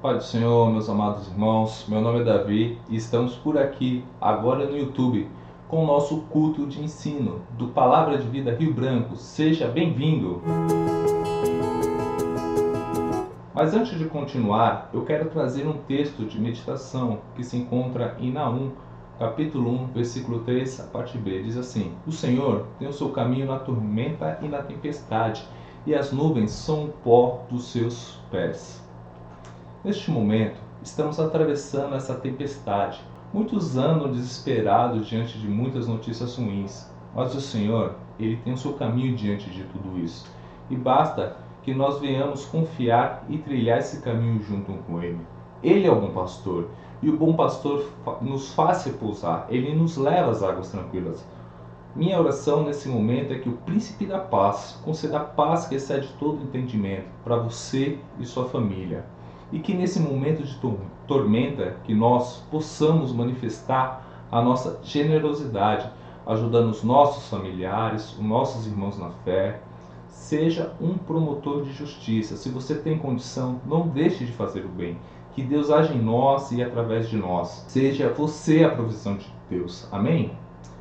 Pai do Senhor, meus amados irmãos, meu nome é Davi e estamos por aqui, agora no YouTube, com o nosso culto de ensino do Palavra de Vida Rio Branco. Seja bem-vindo! Mas antes de continuar, eu quero trazer um texto de meditação que se encontra em Naum, capítulo 1, versículo 3, a parte B. Diz assim: O Senhor tem o seu caminho na tormenta e na tempestade, e as nuvens são o pó dos seus pés. Neste momento, estamos atravessando essa tempestade. Muitos andam desesperados diante de muitas notícias ruins, mas o Senhor, Ele tem o seu caminho diante de tudo isso. E basta que nós venhamos confiar e trilhar esse caminho junto com Ele. Ele é o bom pastor, e o bom pastor nos faz repousar, Ele nos leva às águas tranquilas. Minha oração nesse momento é que o Príncipe da Paz conceda a paz que excede todo entendimento para você e sua família. E que nesse momento de tormenta, que nós possamos manifestar a nossa generosidade, ajudando os nossos familiares, os nossos irmãos na fé. Seja um promotor de justiça. Se você tem condição, não deixe de fazer o bem. Que Deus age em nós e através de nós. Seja você a provisão de Deus. Amém?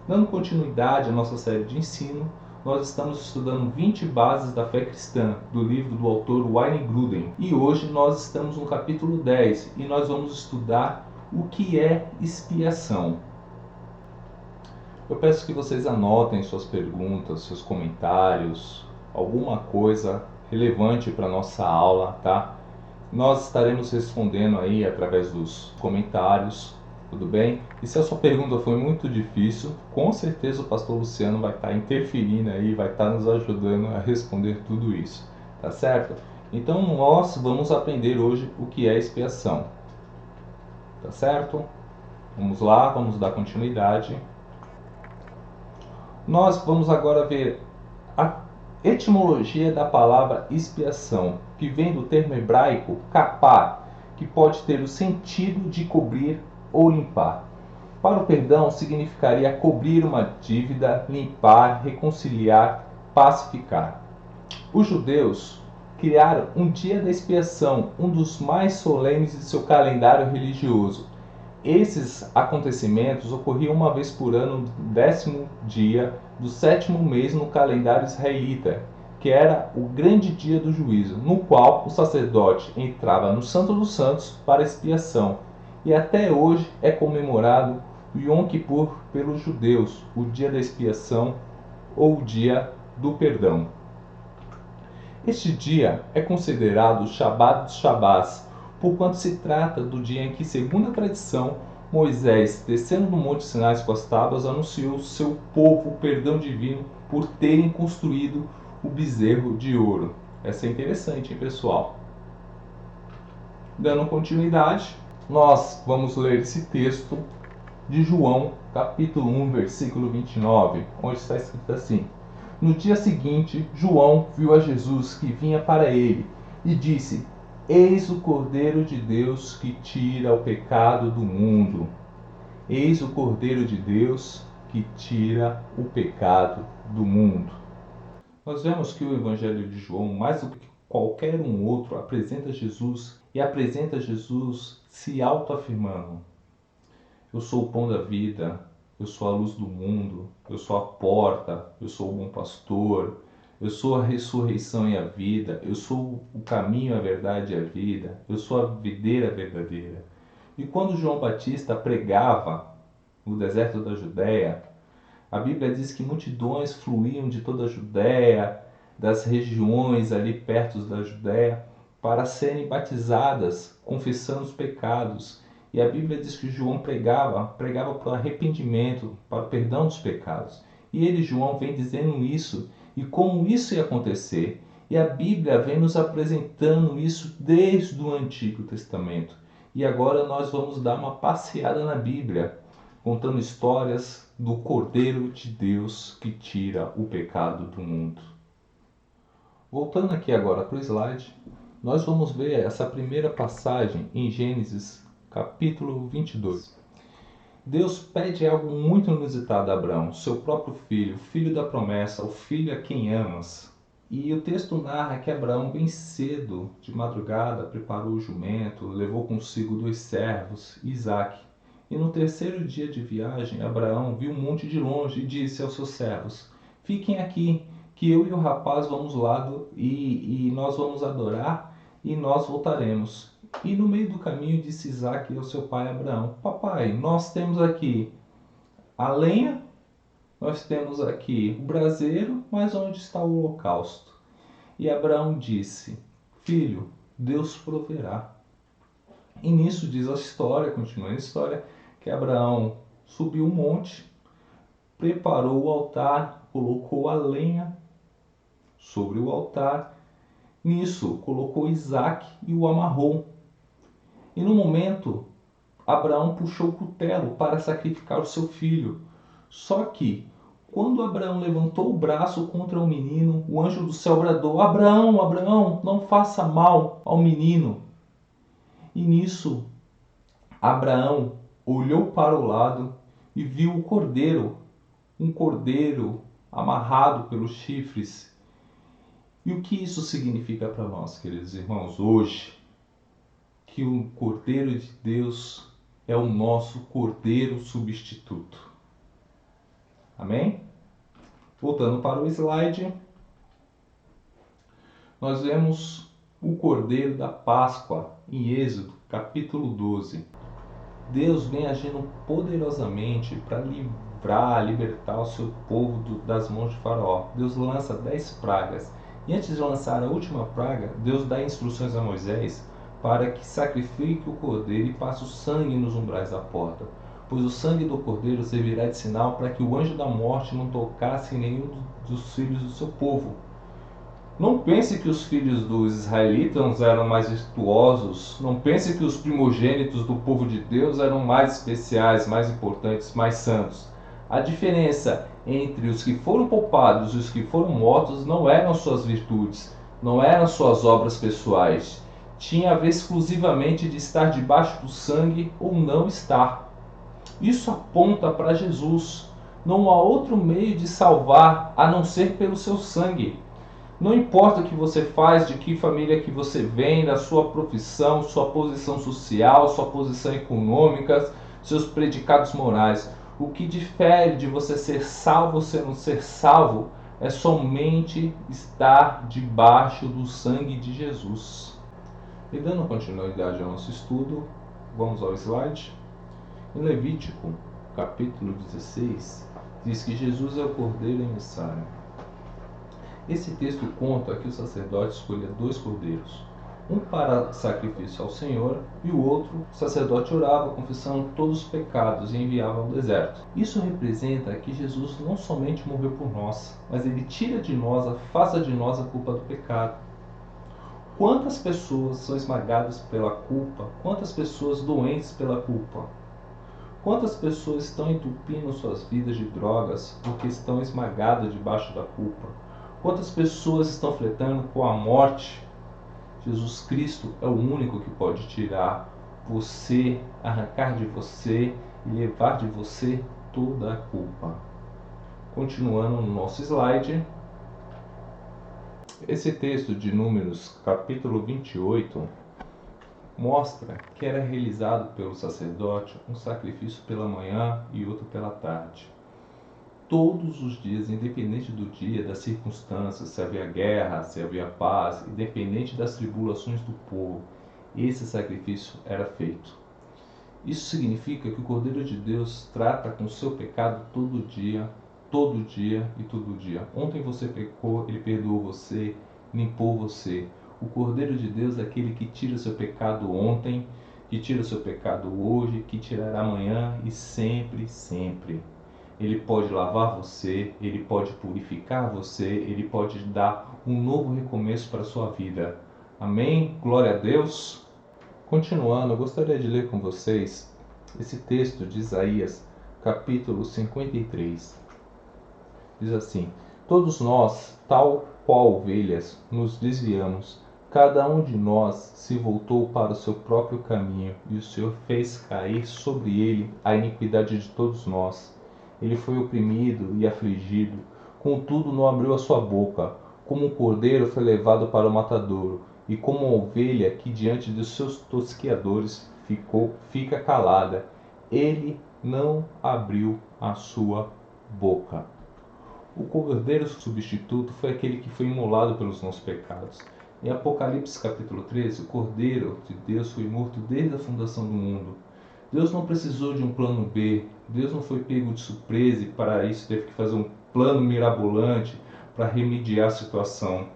Dando continuidade à nossa série de ensino, nós estamos estudando 20 bases da fé cristã, do livro do autor Wayne Grudem. E hoje nós estamos no capítulo 10 e nós vamos estudar o que é expiação. Eu peço que vocês anotem suas perguntas, seus comentários, alguma coisa relevante para a nossa aula, tá? Nós estaremos respondendo aí através dos comentários. Tudo bem? E se a sua pergunta foi muito difícil, com certeza o pastor Luciano vai estar interferindo aí, vai estar nos ajudando a responder tudo isso, tá certo? Então nós vamos aprender hoje o que é expiação, tá certo? Vamos lá, vamos dar continuidade. Nós vamos agora ver a etimologia da palavra expiação, que vem do termo hebraico kapar, que pode ter o sentido de cobrir ou limpar. Para o perdão, significaria cobrir uma dívida, limpar, reconciliar, pacificar. Os judeus criaram um dia da expiação, um dos mais solenes de seu calendário religioso. Esses acontecimentos ocorriam uma vez por ano, no 10º dia do 7º mês no calendário israelita, que era o grande dia do juízo, no qual o sacerdote entrava no Santo dos Santos para expiação. E até hoje é comemorado o Yom Kippur pelos judeus, o dia da expiação ou o dia do perdão. Este dia é considerado o Shabat dos Shabás, porquanto se trata do dia em que, segundo a tradição, Moisés, descendo do Monte Sinai com as tábuas, anunciou ao seu povo o perdão divino por terem construído o bezerro de ouro. Essa é interessante, hein, pessoal? Dando continuidade, nós vamos ler esse texto de João, capítulo 1, versículo 29, onde está escrito assim: No dia seguinte, João viu a Jesus que vinha para ele e disse: Eis o Cordeiro de Deus que tira o pecado do mundo. Eis o Cordeiro de Deus que tira o pecado do mundo. Nós vemos que o Evangelho de João, mais do que qualquer um outro, apresenta Jesus e apresenta Jesus se autoafirmando: Eu sou o pão da vida, eu sou a luz do mundo, eu sou a porta, eu sou o bom pastor, eu sou a ressurreição e a vida, eu sou o caminho, a verdade e a vida, eu sou a videira verdadeira. E quando João Batista pregava no deserto da Judéia, a Bíblia diz que multidões fluíam de toda a Judéia, das regiões ali perto da Judéia, para serem batizadas, confessando os pecados. E a Bíblia diz que João pregava para o arrependimento, para o perdão dos pecados. E ele, João, vem dizendo isso e como isso ia acontecer. E a Bíblia vem nos apresentando isso desde o Antigo Testamento. E agora nós vamos dar uma passeada na Bíblia, contando histórias do Cordeiro de Deus que tira o pecado do mundo. Voltando aqui agora para o slide, nós vamos ver essa primeira passagem em Gênesis capítulo 22. Deus pede algo muito inusitado a Abraão, seu próprio filho, o filho da promessa, o filho a quem amas. E o texto narra que Abraão, bem cedo, de madrugada, preparou o jumento, levou consigo 2 servos, Isaque. E no 3º dia de viagem, Abraão viu um monte de longe e disse aos seus servos: Fiquem aqui, que eu e o rapaz vamos lá e nós vamos adorar e nós voltaremos. E no meio do caminho disse Isaque ao seu pai Abraão: Papai, nós temos aqui a lenha, nós temos aqui o braseiro, mas onde está o holocausto? E Abraão disse: Filho, Deus proverá. E nisso diz a história, continua a história, que Abraão subiu um monte, preparou o altar, colocou a lenha sobre o altar. Nisso colocou Isaque e o amarrou. E no momento, Abraão puxou o cutelo para sacrificar o seu filho. Só que, quando Abraão levantou o braço contra o menino, o anjo do céu bradou: Abraão, Abraão, não faça mal ao menino. E nisso, Abraão olhou para o lado e viu o cordeiro, um cordeiro amarrado pelos chifres. E o que isso significa para nós, queridos irmãos, hoje? Que o Cordeiro de Deus é o nosso Cordeiro substituto. Amém? Voltando para o slide, nós vemos o Cordeiro da Páscoa em Êxodo, capítulo 12. Deus vem agindo poderosamente para libertar o seu povo das mãos de Faraó. Deus lança 10 pragas. E antes de lançar a última praga, Deus dá instruções a Moisés para que sacrifique o cordeiro e passe o sangue nos umbrais da porta. Pois o sangue do cordeiro servirá de sinal para que o anjo da morte não tocasse em nenhum dos filhos do seu povo. Não pense que os filhos dos israelitas eram mais virtuosos. Não pense que os primogênitos do povo de Deus eram mais especiais, mais importantes, mais santos. A diferença entre os que foram poupados e os que foram mortos não eram suas virtudes, não eram suas obras pessoais. Tinha a ver exclusivamente de estar debaixo do sangue ou não estar. Isso aponta para Jesus. Não há outro meio de salvar a não ser pelo seu sangue. Não importa o que você faz, de que família que você vem, da sua profissão, sua posição social, sua posição econômica, seus predicados morais. O que difere de você ser salvo ou você não ser salvo é somente estar debaixo do sangue de Jesus. E dando continuidade ao nosso estudo, vamos ao slide. Em Levítico, capítulo 16, diz que Jesus é o cordeiro emissário. Esse texto conta que o sacerdote escolhia 2 cordeiros, um para sacrifício ao Senhor e o outro, o sacerdote orava confessando todos os pecados e enviava ao deserto. Isso representa que Jesus não somente morreu por nós, mas ele tira de nós, afasta de nós a culpa do pecado. Quantas pessoas são esmagadas pela culpa? Quantas pessoas doentes pela culpa? Quantas pessoas estão entupindo suas vidas de drogas porque estão esmagadas debaixo da culpa? Quantas pessoas estão flertando com a morte? Jesus Cristo é o único que pode tirar você, arrancar de você e levar de você toda a culpa. Continuando no nosso slide, esse texto de Números, capítulo 28, mostra que era realizado pelo sacerdote um sacrifício pela manhã e outro pela tarde. Todos os dias, independente do dia, das circunstâncias, se havia guerra, se havia paz, independente das tribulações do povo, esse sacrifício era feito. Isso significa que o Cordeiro de Deus trata com o seu pecado todo dia e todo dia. Ontem você pecou, ele perdoou você, limpou você. O Cordeiro de Deus é aquele que tira seu pecado ontem, que tira seu pecado hoje, que tirará amanhã e sempre, sempre. Ele pode lavar você, ele pode purificar você, ele pode dar um novo recomeço para a sua vida. Amém? Glória a Deus. Continuando, eu gostaria de ler com vocês esse texto de Isaías, capítulo 53. Diz assim: Todos nós, tal qual ovelhas, nos desviamos. Cada um de nós se voltou para o seu próprio caminho, e o Senhor fez cair sobre ele a iniquidade de todos nós. Ele foi oprimido e afligido, contudo não abriu a sua boca. Como um cordeiro foi levado para o matadouro, e como uma ovelha que diante dos seus tosqueadores fica calada, ele não abriu a sua boca. O cordeiro substituto foi aquele que foi imolado pelos nossos pecados. Em Apocalipse capítulo 13, o cordeiro de Deus foi morto desde a fundação do mundo. Deus não precisou de um plano B, Deus não foi pego de surpresa e para isso teve que fazer um plano mirabolante para remediar a situação.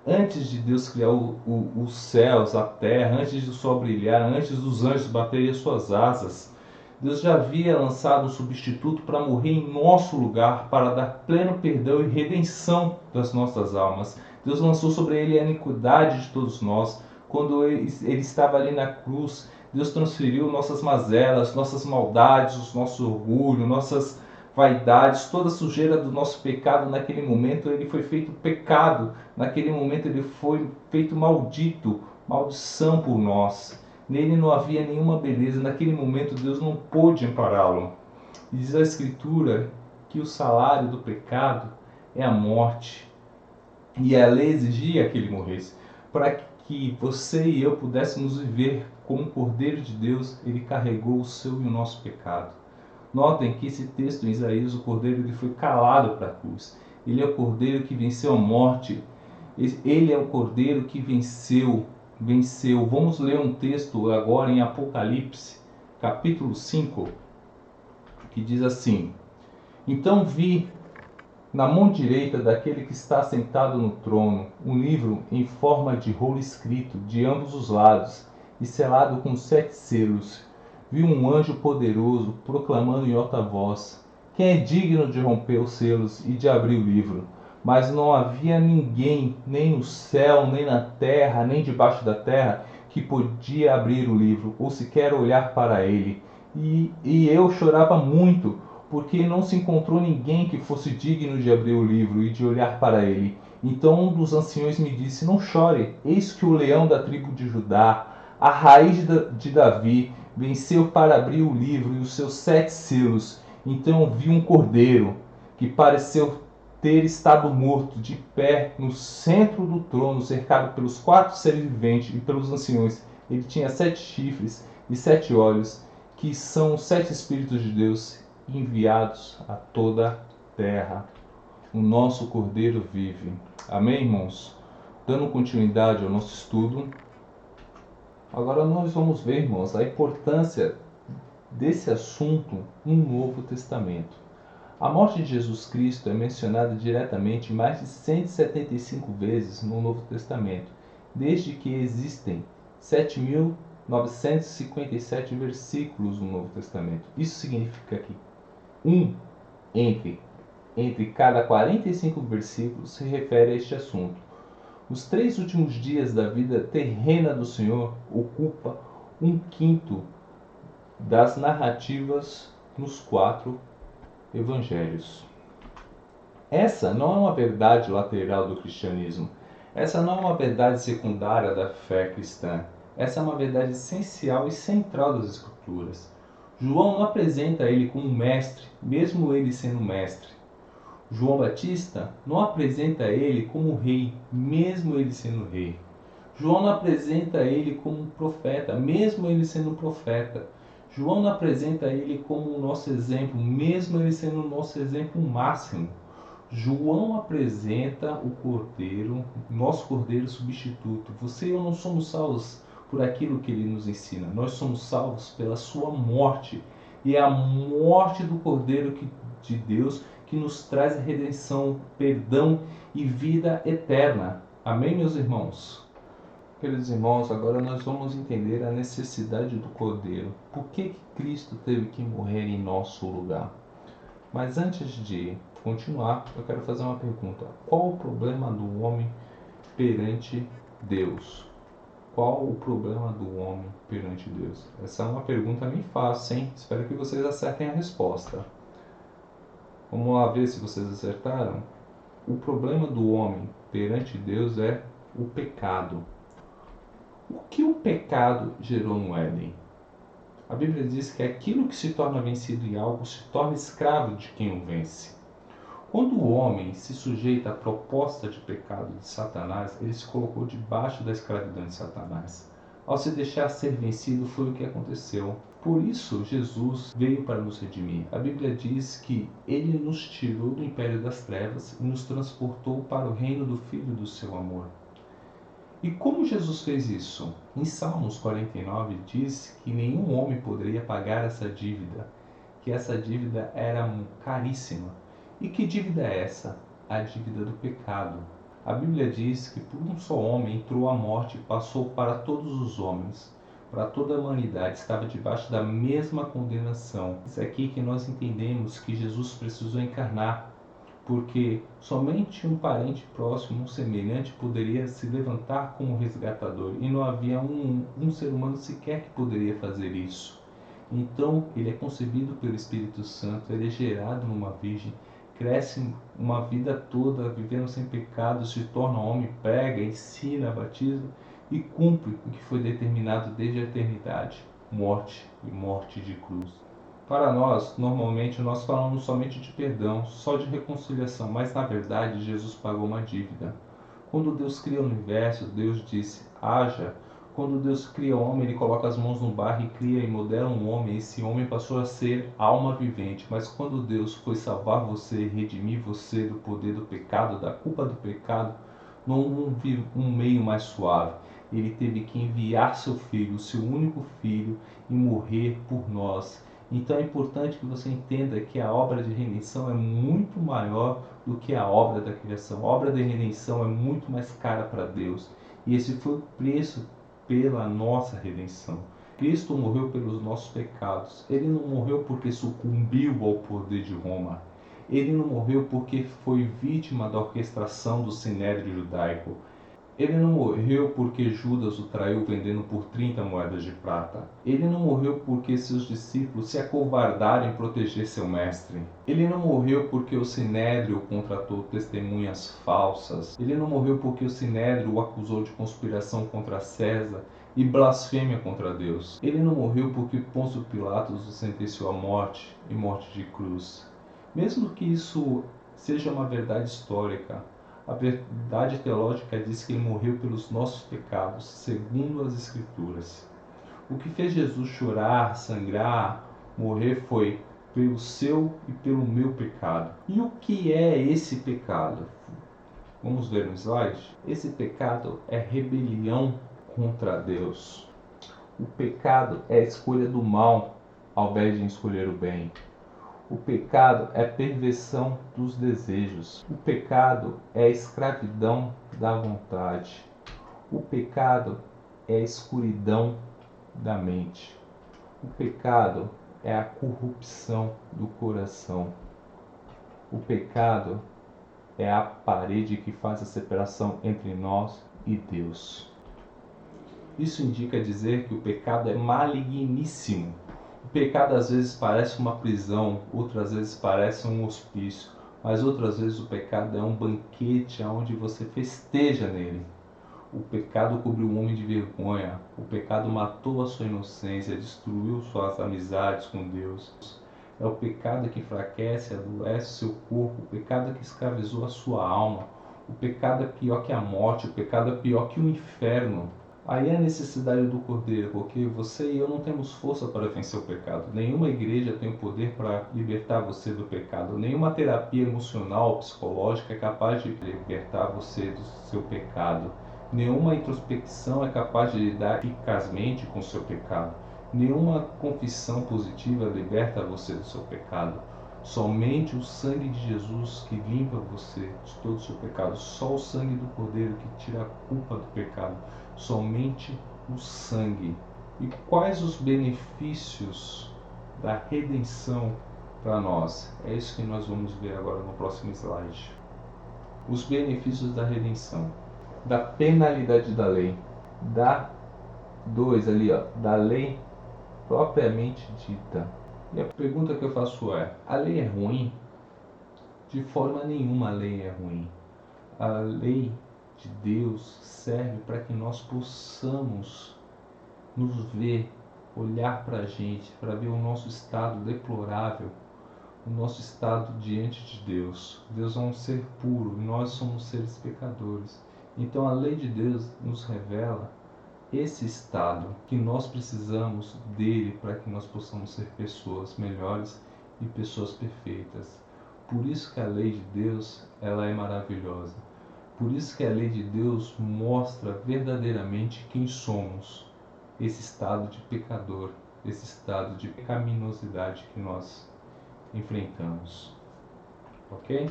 Antes de Deus criar os céus, a terra, antes do sol brilhar, antes dos anjos baterem as suas asas, Deus já havia lançado um substituto para morrer em nosso lugar, para dar pleno perdão e redenção das nossas almas. Deus lançou sobre ele a iniquidade de todos nós. Quando ele estava ali na cruz, Deus transferiu nossas mazelas, nossas maldades, o nosso orgulho, nossas vaidades, toda a sujeira do nosso pecado. Naquele momento ele foi feito pecado, naquele momento ele foi feito maldito, maldição por nós. Nele não havia nenhuma beleza, naquele momento Deus não pôde ampará-lo. Diz a Escritura que o salário do pecado é a morte, e a lei exigia que ele morresse. Para que você e eu pudéssemos viver como um Cordeiro de Deus, ele carregou o seu e o nosso pecado. Notem que esse texto em Isaías, o Cordeiro, ele foi calado para a cruz. Ele é o Cordeiro que venceu a morte. Ele é o Cordeiro que venceu. Vamos ler um texto agora em Apocalipse, capítulo 5, que diz assim: Então vi na mão direita daquele que está sentado no trono um livro em forma de rolo escrito de ambos os lados e selado com 7 selos. Vi um anjo poderoso proclamando em alta voz: Quem é digno de romper os selos e de abrir o livro? Mas não havia ninguém, nem no céu, nem na terra, nem debaixo da terra, que podia abrir o livro, ou sequer olhar para ele. E eu chorava muito, porque não se encontrou ninguém que fosse digno de abrir o livro e de olhar para ele. Então um dos anciões me disse: Não chore, eis que o leão da tribo de Judá, a raiz de Davi, venceu para abrir o livro e os seus 7 selos. Então eu vi um cordeiro que pareceu ter estado morto, de pé no centro do trono, cercado pelos 4 seres viventes e pelos anciões. Ele tinha 7 chifres e 7 olhos, que são os 7 Espíritos de Deus enviados a toda a terra. O nosso Cordeiro vive. Amém, irmãos? Dando continuidade ao nosso estudo, agora nós vamos ver, irmãos, a importância desse assunto no Novo Testamento. A morte de Jesus Cristo é mencionada diretamente mais de 175 vezes no Novo Testamento, desde que existem 7.957 versículos no Novo Testamento. Isso significa que entre cada 45 versículos se refere a este assunto. Os 3 últimos dias da vida terrena do Senhor ocupa 1/5 das narrativas nos 4 evangelhos. Essa não é uma verdade lateral do cristianismo. Essa não é uma verdade secundária da fé cristã. Essa é uma verdade essencial e central das Escrituras. João não apresenta ele como mestre, mesmo ele sendo mestre. João Batista não apresenta ele como rei, mesmo ele sendo rei. João não apresenta ele como profeta, mesmo ele sendo profeta. João não apresenta ele como o nosso exemplo, mesmo ele sendo o nosso exemplo máximo. João apresenta o Cordeiro, nosso Cordeiro substituto. Você e eu não somos salvos por aquilo que ele nos ensina. Nós somos salvos pela sua morte. E é a morte do Cordeiro de Deus que nos traz a redenção, perdão e vida eterna. Amém, meus irmãos? Queridos irmãos, agora nós vamos entender a necessidade do Cordeiro. Por que Cristo teve que morrer em nosso lugar? Mas antes de continuar, eu quero fazer uma pergunta. Qual o problema do homem perante Deus? Qual o problema do homem perante Deus? Essa é uma pergunta bem fácil, hein? Espero que vocês acertem a resposta. Vamos lá ver se vocês acertaram. O problema do homem perante Deus é o pecado. O que o pecado gerou no Éden? A Bíblia diz que aquilo que se torna vencido em algo se torna escravo de quem o vence. Quando o homem se sujeita à proposta de pecado de Satanás, ele se colocou debaixo da escravidão de Satanás. Ao se deixar ser vencido, foi o que aconteceu. Por isso, Jesus veio para nos redimir. A Bíblia diz que ele nos tirou do império das trevas e nos transportou para o reino do Filho do seu amor. E como Jesus fez isso? Em Salmos 49 diz que nenhum homem poderia pagar essa dívida, que essa dívida era caríssima. E que dívida é essa? A dívida do pecado. A Bíblia diz que por um só homem entrou a morte e passou para todos os homens. Para toda a humanidade estava debaixo da mesma condenação. É aqui que nós entendemos que Jesus precisou encarnar, porque somente um parente próximo, um semelhante, poderia se levantar como resgatador, e não havia um ser humano sequer que poderia fazer isso. Então, ele é concebido pelo Espírito Santo, ele é gerado numa virgem, cresce uma vida toda vivendo sem pecado, se torna homem, prega, ensina, batiza e cumpre o que foi determinado desde a eternidade, morte e morte de cruz. Para nós, normalmente, nós falamos somente de perdão, só de reconciliação, mas na verdade Jesus pagou uma dívida. Quando Deus cria o universo, Deus disse, haja. Quando Deus cria o homem, ele coloca as mãos no barro e cria e modela um homem. Esse homem passou a ser alma vivente. Mas quando Deus foi salvar você, redimir você do poder do pecado, da culpa do pecado, não houve um meio mais suave. Ele teve que enviar seu filho, o seu único filho, e morrer por nós. Então é importante que você entenda que a obra de redenção é muito maior do que a obra da criação. A obra da redenção é muito mais cara para Deus. E esse foi o preço pela nossa redenção. Cristo morreu pelos nossos pecados. Ele não morreu porque sucumbiu ao poder de Roma. Ele não morreu porque foi vítima da orquestração do sinédrio judaico. Ele não morreu porque Judas o traiu vendendo por 30 moedas de prata. Ele não morreu porque seus discípulos se acovardaram em proteger seu mestre. Ele não morreu porque o sinédrio contratou testemunhas falsas. Ele não morreu porque o sinédrio o acusou de conspiração contra César e blasfêmia contra Deus. Ele não morreu porque Pôncio Pilatos o sentenciou à morte e morte de cruz. Mesmo que isso seja uma verdade histórica, a verdade teológica diz que ele morreu pelos nossos pecados, segundo as Escrituras. O que fez Jesus chorar, sangrar, morrer foi pelo seu e pelo meu pecado. E o que é esse pecado? Vamos ver no slide? Esse pecado é rebelião contra Deus. O pecado é a escolha do mal ao invés de escolher o bem. O pecado é perversão dos desejos. O pecado é a escravidão da vontade. O pecado é a escuridão da mente. O pecado é a corrupção do coração. O pecado é a parede que faz a separação entre nós e Deus. Isso indica dizer que o pecado é maligníssimo. O pecado às vezes parece uma prisão, outras vezes parece um hospício, mas outras vezes o pecado é um banquete onde você festeja nele. O pecado cobriu o homem de vergonha, o pecado matou a sua inocência, destruiu suas amizades com Deus. É o pecado que enfraquece, adoece seu corpo, o pecado que escravizou a sua alma. O pecado é pior que a morte, o pecado é pior que o inferno. Aí é a necessidade do Cordeiro, porque você e eu não temos força para vencer o pecado. Nenhuma igreja tem o poder para libertar você do pecado. Nenhuma terapia emocional ou psicológica é capaz de libertar você do seu pecado. Nenhuma introspecção é capaz de lidar eficazmente com o seu pecado. Nenhuma confissão positiva liberta você do seu pecado. Somente o sangue de Jesus que limpa você de todo o seu pecado. Só o sangue do Cordeiro que tira a culpa do pecado. Somente o sangue. E quais os benefícios da redenção para nós? É isso que nós vamos ver agora no próximo slide. Os benefícios da redenção. Da penalidade da lei. Da lei propriamente dita. E a pergunta que eu faço é: a lei é ruim? De forma nenhuma a lei é ruim. A lei de Deus serve para que nós possamos nos ver, olhar para a gente, para ver o nosso estado deplorável, o nosso estado diante de Deus. Deus é um ser puro e nós somos seres pecadores. Então a lei de Deus nos revela esse estado que nós precisamos dele para que nós possamos ser pessoas melhores e pessoas perfeitas. Por isso que a lei de Deus, ela é maravilhosa. Por isso que a lei de Deus mostra verdadeiramente quem somos. Esse estado de pecador, esse estado de pecaminosidade que nós enfrentamos. Ok?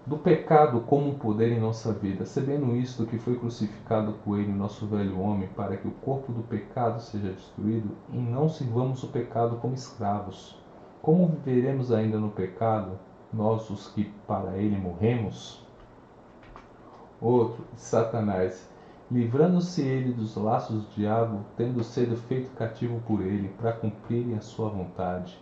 Do pecado como um poder em nossa vida, sabendo isto que foi crucificado com ele nosso velho homem, para que o corpo do pecado seja destruído, e não sirvamos o pecado como escravos. Como viveremos ainda no pecado, nós os que para ele morremos? Outro, Satanás, livrando-se ele dos laços do diabo, tendo sido feito cativo por ele, para cumprirem a sua vontade.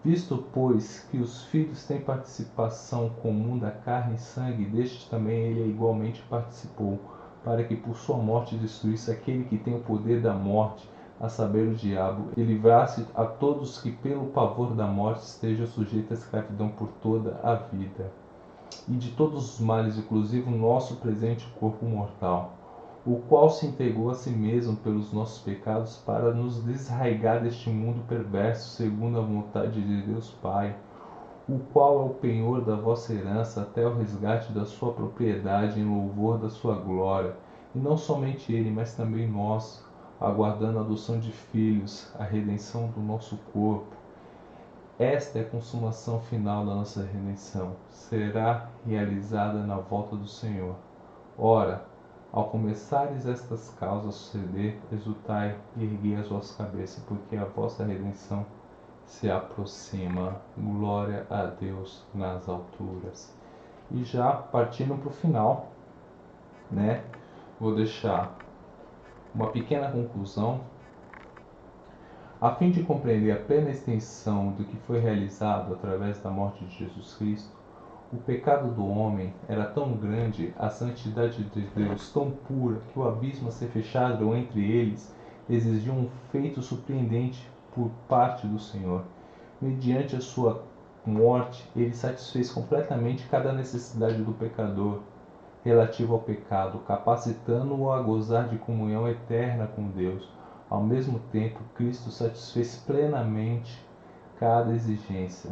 Visto, pois, que os filhos têm participação comum da carne e sangue, deste também ele igualmente participou, para que por sua morte destruísse aquele que tem o poder da morte, a saber, o diabo, e livrasse a todos que pelo pavor da morte estejam sujeitos à escravidão por toda a vida. E de todos os males, inclusive o nosso presente corpo mortal, o qual se entregou a si mesmo pelos nossos pecados para nos desarraigar deste mundo perverso, segundo a vontade de Deus Pai, o qual é o penhor da vossa herança até o resgate da sua propriedade em louvor da sua glória. E não somente ele, mas também nós, aguardando a adoção de filhos, a redenção do nosso corpo. Esta é a consumação final da nossa redenção. Será realizada na volta do Senhor. Ora, ao começares estas causas a suceder, exultai e erguei as vossas cabeças, porque a vossa redenção se aproxima. Glória a Deus nas alturas. E já partindo para o final, né? Vou deixar uma pequena conclusão, a fim de compreender a plena extensão do que foi realizado através da morte de Jesus Cristo. O pecado do homem era tão grande, a santidade de Deus tão pura, que o abismo a ser fechado entre eles exigia um feito surpreendente por parte do Senhor. Mediante a sua morte, ele satisfez completamente cada necessidade do pecador relativo ao pecado, capacitando-o a gozar de comunhão eterna com Deus. Ao mesmo tempo, Cristo satisfez plenamente cada exigência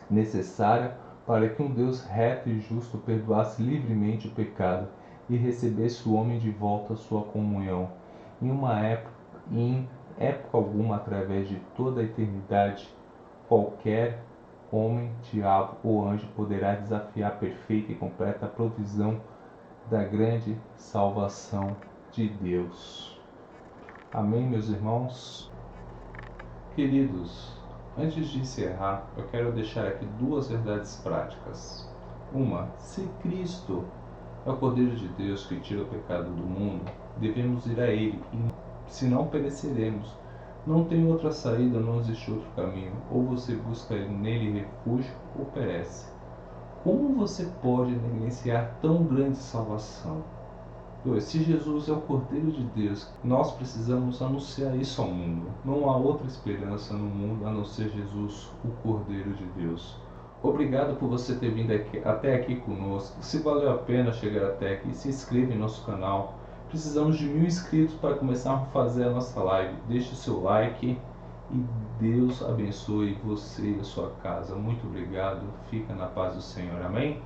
necessária para que um Deus reto e justo perdoasse livremente o pecado e recebesse o homem de volta à sua comunhão. Em época alguma, através de toda a eternidade, qualquer homem, diabo ou anjo poderá desafiar a perfeita e completa provisão da grande salvação de Deus. Amém, meus irmãos? Queridos, antes de encerrar, eu quero deixar aqui duas verdades práticas. Uma, se Cristo é o Cordeiro de Deus que tira o pecado do mundo, devemos ir a Ele, e se não pereceremos. Não tem outra saída, não existe outro caminho. Ou você busca nele refúgio, ou perece. Como você pode negligenciar tão grande salvação? 2. Se Jesus é o Cordeiro de Deus, nós precisamos anunciar isso ao mundo. Não há outra esperança no mundo a não ser Jesus, o Cordeiro de Deus. Obrigado por você ter vindo até aqui conosco. Se valeu a pena chegar até aqui, se inscreva em nosso canal. Precisamos de 1000 inscritos para começarmos a fazer a nossa live. Deixe o seu like e Deus abençoe você e a sua casa. Muito obrigado. Fica na paz do Senhor. Amém?